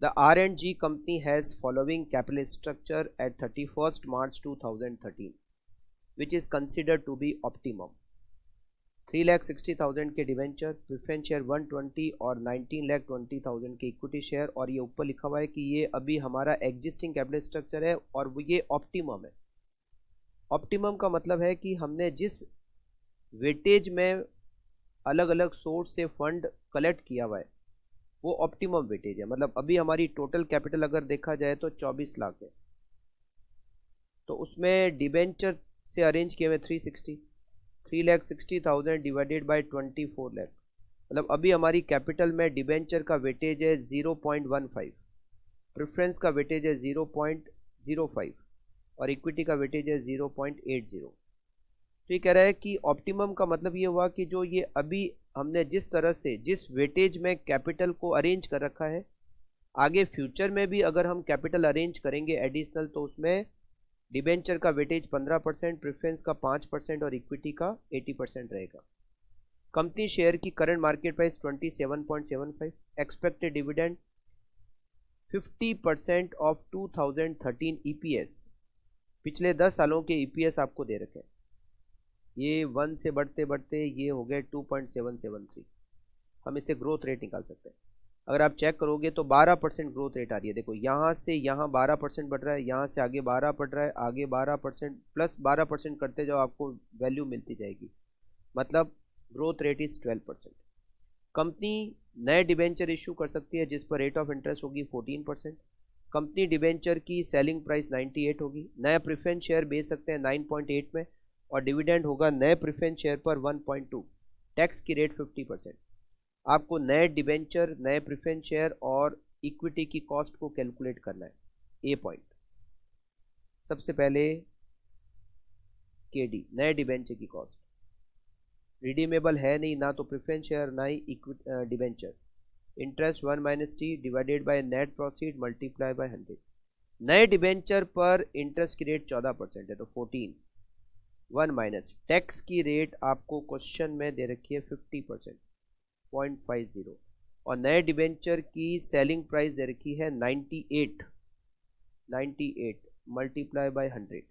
The R&G company has following capital structure at 31st March 2013, which is considered to be optimum. 3,60,000 के debenture, preference share 120 और 19,20,000 के equity share, और ये ऊपर लिखा हुआ है कि ये अभी हमारा एग्जिस्टिंग कैपिटल स्ट्रक्चर है और ये ऑप्टिमम है। ऑप्टिमम का मतलब है कि हमने जिस वेटेज में अलग अलग सोर्स से फंड कलेक्ट किया हुआ है वो ऑप्टिमम वेटेज है। मतलब अभी हमारी टोटल कैपिटल अगर देखा जाए तो 24 लाख है, तो उसमें डिबेंचर से अरेंज किए हुए 3,60,000 डिवाइडेड बाय 24 लाख, मतलब अभी हमारी कैपिटल में डिबेंचर का वेटेज है 0.15, प्रेफरेंस का वेटेज है 0.05 और इक्विटी का वेटेज है 0.80। तो ये कह रहा है कि ऑप्टिमम का मतलब ये हुआ कि जो ये अभी हमने जिस तरह से जिस वेटेज में कैपिटल को अरेंज कर रखा है, आगे फ्यूचर में भी अगर हम कैपिटल अरेंज करेंगे एडिशनल तो उसमें डिबेंचर का वेटेज 15%, प्रेफरेंस का 5% और इक्विटी का 80% रहेगा। कंपनी शेयर की current market price 27.75, expected dividend 50% of 2013 EPS. पिछले 10 सालों के ईपीएस आपको दे रखे हैं, ये 1 से बढ़ते बढ़ते ये हो गए 2.773। हम इससे ग्रोथ रेट निकाल सकते हैं। अगर आप चेक करोगे तो 12% ग्रोथ रेट आ रही है। देखो यहाँ से यहाँ 12% बढ़ रहा है, यहाँ से आगे 12 बढ़ रहा है, आगे 12% प्लस 12% करते जाओ, आपको वैल्यू मिलती जाएगी। मतलब ग्रोथ रेट इज 12%। कंपनी नए डिबेंचर इशू कर सकती है जिस पर रेट ऑफ इंटरेस्ट होगी 14%। कंपनी डिबेंचर की सेलिंग प्राइस 98 होगी। नया प्रेफरेंस शेयर बेच सकते हैं 9.8 में और डिविडेंड होगा नए प्रेफरेंस शेयर पर 1.2। टैक्स की रेट 50%। आपको नए डिबेंचर, नए प्रेफरेंस शेयर और इक्विटी की कॉस्ट को कैलकुलेट करना है। ए पॉइंट, सबसे पहले केडी नए डिबेंचर की कॉस्ट, रिडीमेबल है नहीं, ना तो प्रेफरेंस शेयर ना ही debenture. Interest 1 minus T divided by net proceed multiply by 100। नए डिबेंचर पर इंटरेस्ट की रेट 14% है तो 14, 1 माइनस टैक्स की रेट आपको क्वेश्चन में दे रखी है 50%, 0.50, और नए डिबेंचर की सेलिंग प्राइस दे रखी है 98 multiply by 100।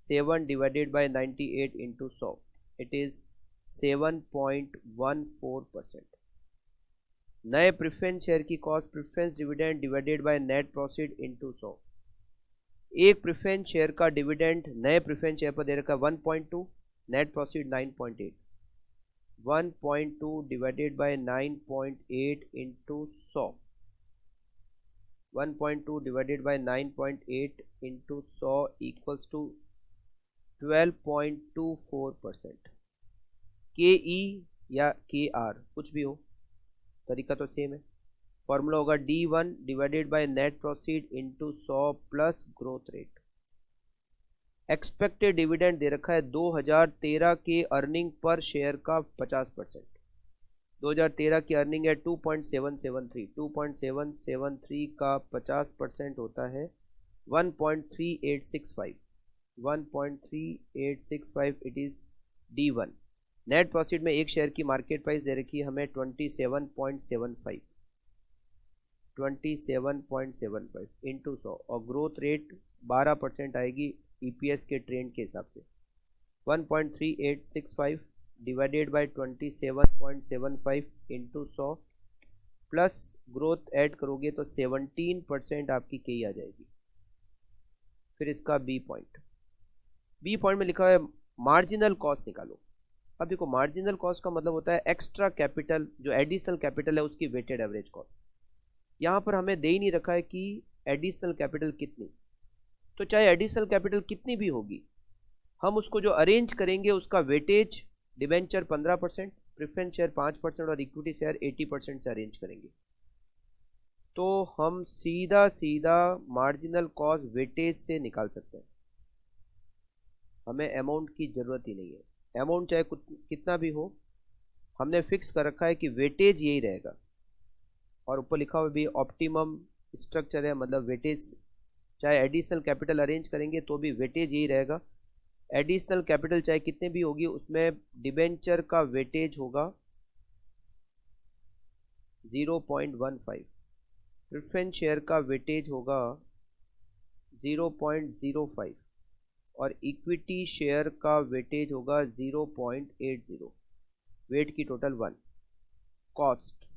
7 divided by 98 into 100, it is 7.14%। नए प्रेफरेंस शेयर की cost, preference dividend divided by net profit into 100। एक प्रेफरेंस शेयर का डिविडेंड नए प्रेफरेंस शेयर पर दे रखा है 1.2, net profit 9.8। 1.2 divided by 9.8 into 100, 1.2 divided by 9.8 into 100 equals to 12.24%। K ई या के आर कुछ भी हो, तरीका तो सेम है। फॉर्मूला होगा D1 divided by net proceed into 100 plus growth rate. Expected dividend दे रखा है 2013 के अर्निंग पर शेयर का 50%। 2013 की अर्निंग है 2.773, 2.773 का 50% होता है 1.3865, 1.3865, it is D1। Net profit में एक शेयर की मार्केट प्राइस दे रखी है हमें 27.75, 27.75 इंटू 100 और ग्रोथ रेट 12% आएगी ईपीएस के ट्रेंड के हिसाब से। 1.3865 divided bye 27.75 into 100 plus growth add करोगे तो 17% आपकी के आ जाएगी। फिर इसका बी पॉइंट में लिखा है मार्जिनल कॉस्ट निकालो। अब देखो मार्जिनल कॉस्ट का मतलब होता है एक्स्ट्रा कैपिटल, जो एडिशनल कैपिटल है उसकी वेटेड एवरेज कॉस्ट। यहाँ पर हमें दे ही नहीं रखा है कि एडिशनल कैपिटल कितनी, तो चाहे एडिशनल कैपिटल कितनी भी होगी हम उसको जो अरेंज करेंगे उसका वेटेज डिबेंचर 15%, प्रेफरेंस शेयर 5% और इक्विटी शेयर 80% से अरेंज करेंगे। तो हम सीधा सीधा मार्जिनल कॉस्ट वेटेज से निकाल सकते हैं, हमें अमाउंट की जरूरत ही नहीं है। अमाउंट चाहे कितना भी हो, हमने फिक्स कर रखा है कि वेटेज यही रहेगा। और ऊपर लिखा हुआ भी ऑप्टिमम स्ट्रक्चर है, मतलब वेटेज चाहे एडिशनल कैपिटल अरेंज करेंगे तो भी वेटेज यही रहेगा। एडिशनल कैपिटल चाहे कितने भी होगी उसमें डिबेंचर का वेटेज होगा 0.15, प्रेफरेंस शेयर का वेटेज होगा 0.05 और इक्विटी शेयर का वेटेज होगा 0.80, वेट की टोटल 1। कॉस्ट,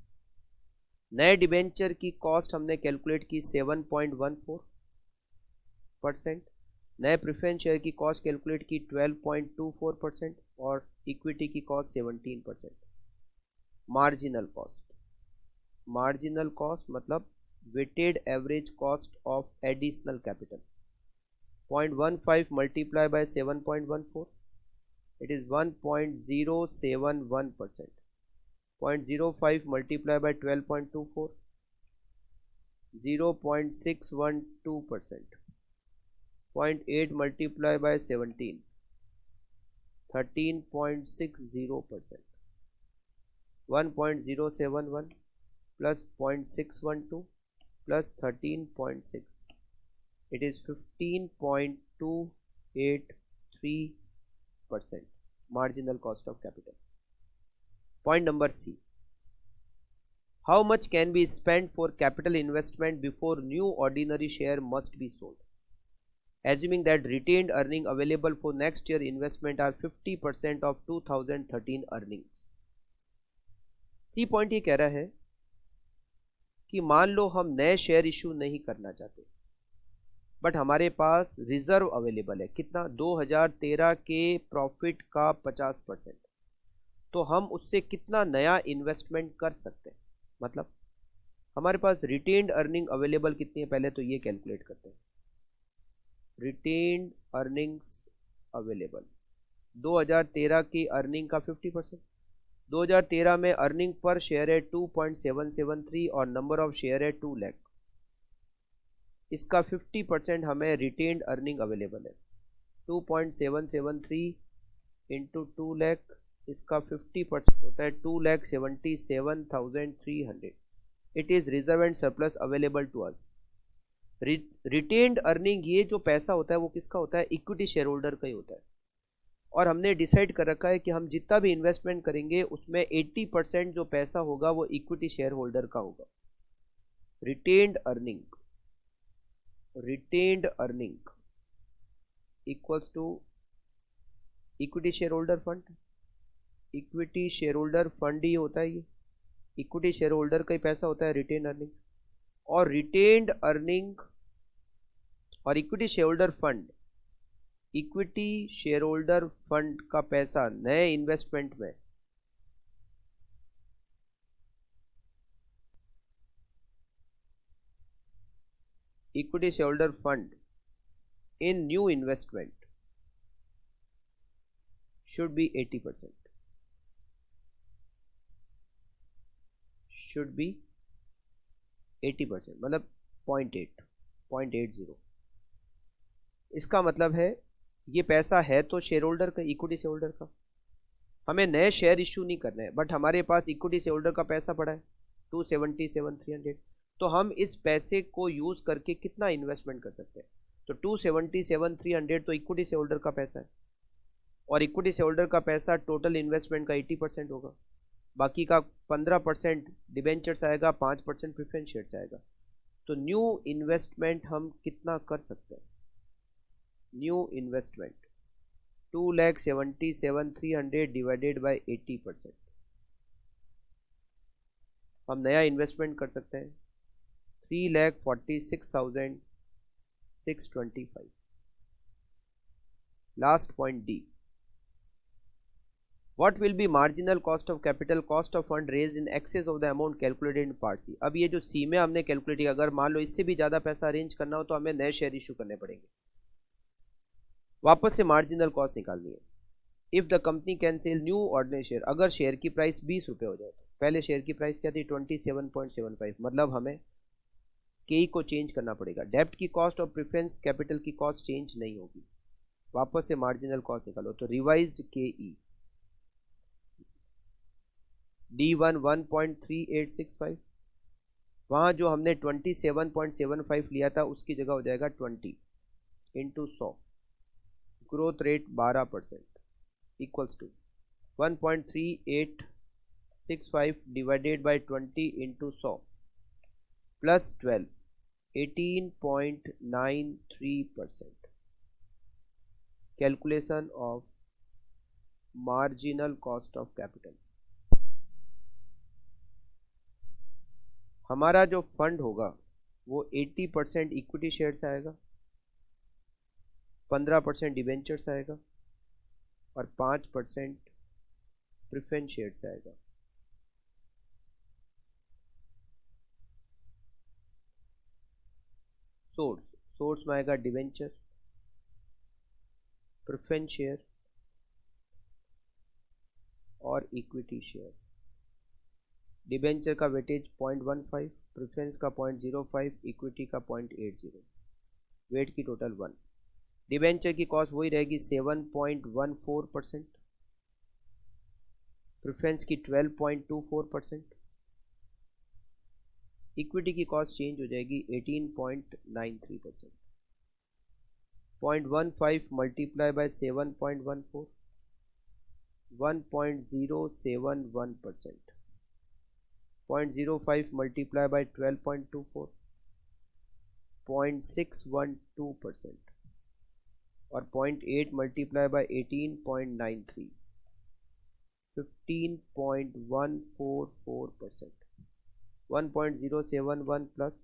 नए डिबेंचर की कॉस्ट हमने कैलकुलेट की 7.14%, नए प्रेफरेंस शेयर की कॉस्ट कैलकुलेट की 12.24% और इक्विटी की कॉस्ट 17%। मार्जिनल कॉस्ट मतलब weighted average cost of additional capital 0.15 multiply by 7.14, it is 1.071%। 0.05 multiply by 12.24, 0.612%। 0.8 multiply by 17, 13.60%। 1.071 plus 0.612 plus 13.6, it is 15.283% marginal cost of capital. Point number C, how much can be spent for capital investment before new ordinary share must be sold, assuming that retained earning available for next year investment are 50% of 2013 earnings. C point ये कह रहा है कि मान लो हम नए share issue नहीं करना चाहते, बट हमारे पास रिजर्व अवेलेबल है। कितना? 2013 के प्रॉफिट का 50%। तो हम उससे कितना नया इन्वेस्टमेंट कर सकते हैं? मतलब हमारे पास रिटेन्ड अर्निंग अवेलेबल कितनी है, पहले तो ये कैलकुलेट करते हैं। रिटेन्ड अर्निंग्स अवेलेबल 2013 की अर्निंग का 50%। 2013 में अर्निंग पर शेयर है 2.773 और नंबर ऑफ शेयर है 2 लाख। इसका 50% हमें रिटेन्ड अर्निंग अवेलेबल है। 2.773 इंटू 2 लाख, इसका 50% होता है 2,77,300। It is reserve and surplus available to us. Retained earning, ये जो पैसा होता है वो किसका होता है? इक्विटी शेयर होल्डर का ही होता है। और हमने डिसाइड कर रखा है कि हम जितना भी इन्वेस्टमेंट करेंगे उसमें 80% जो पैसा होगा वो इक्विटी शेयर होल्डर का होगा। Retained earning equals to equity share holder fund. Equity share holder fund ही होता है ये, इक्विटी शेयर होल्डर का ही पैसा होता है रिटेन्ड अर्निंग। और रिटेन्ड अर्निंग और equity share holder fund, equity share holder fund का पैसा नए इन्वेस्टमेंट में equity share holder fund in new investment should be 80%, should be 80%, मतलब 0.80। इसका मतलब है ये पैसा है तो शेयर होल्डर का, इक्विटी शेयर होल्डर का। हमें नए शेयर इश्यू नहीं करना है, बट हमारे पास इक्विटी शेयर होल्डर का पैसा पड़ा है 277,300। तो हम इस पैसे को यूज करके कितना इन्वेस्टमेंट कर सकते हैं? तो 277,300 तो इक्विटी शेयर होल्डर का पैसा है, और इक्विटी शेयर होल्डर का पैसा टोटल इन्वेस्टमेंट का 80% होगा। बाकी का 15% डिबेंचर्स आएगा, 5% प्रेफरेंस शेयर्स आएगा। तो न्यू इन्वेस्टमेंट हम कितना कर सकते हैं? New investment 2,77,300 divided by 80%। हम नया इन्वेस्टमेंट कर सकते हैं 3,46,625। Last point D, What will be marginal cost of capital, cost of fund raised in excess of the amount calculated in part C? अब ये जो C में हमने कैलकुलेट किया, अगर मान लो इससे भी ज़्यादा पैसा अरेंज करना हो तो हमें नए शेयर इशू करने पड़ेंगे। वापस से मार्जिनल कॉस्ट निकालनी है। If the company can sell new ordinary share, अगर शेयर की प्राइस 20 रुपये हो जाए तो पहले शेयर की प्राइस क्या थी? 27.75, मतलब हमें के को चेंज करना पड़ेगा। डेब्ट की कॉस्ट और प्रेफरेंस कैपिटल की कॉस्ट चेंज नहीं होगी। वापस से मार्जिनल कॉस्ट निकालो तो रिवाइज्ड के ई D1 1.3865, वहाँ जो हमने 27.75 लिया था उसकी जगह हो जाएगा 20 into 100, growth rate 12% equals to 1.3865 divided by 20 into 100, plus 12 18.93%. Calculation of marginal cost of capital. हमारा जो फंड होगा वो 80% इक्विटी शेयर्स आएगा, 15% डिवेंचर्स आएगा और 5% प्रेफरेंस शेयर्स आएगा। सोर्स में आएगा डिवेंचर, प्रेफरेंस शेयर और इक्विटी शेयर। डिवेंचर का वेटेज 0.15, प्रेफरेंस का 0.05, इक्विटी का 0.80, वेट की टोटल 1। डिवेंचर की कॉस्ट वही रहेगी 7.14%, प्रेफरेंस की 12.24%, इक्विटी की कॉस्ट चेंज हो जाएगी 18.93%। 0.15 मल्टीप्लाई बाय 7.14, 1.071%। 0.05 multiplied by 12.24, 0.612%। और 0.8 multiplied by 18.93, 15.144%। 1.071 plus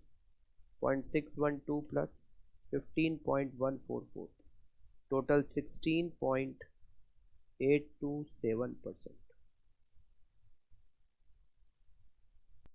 0.612 plus 15.144, total 16.827%।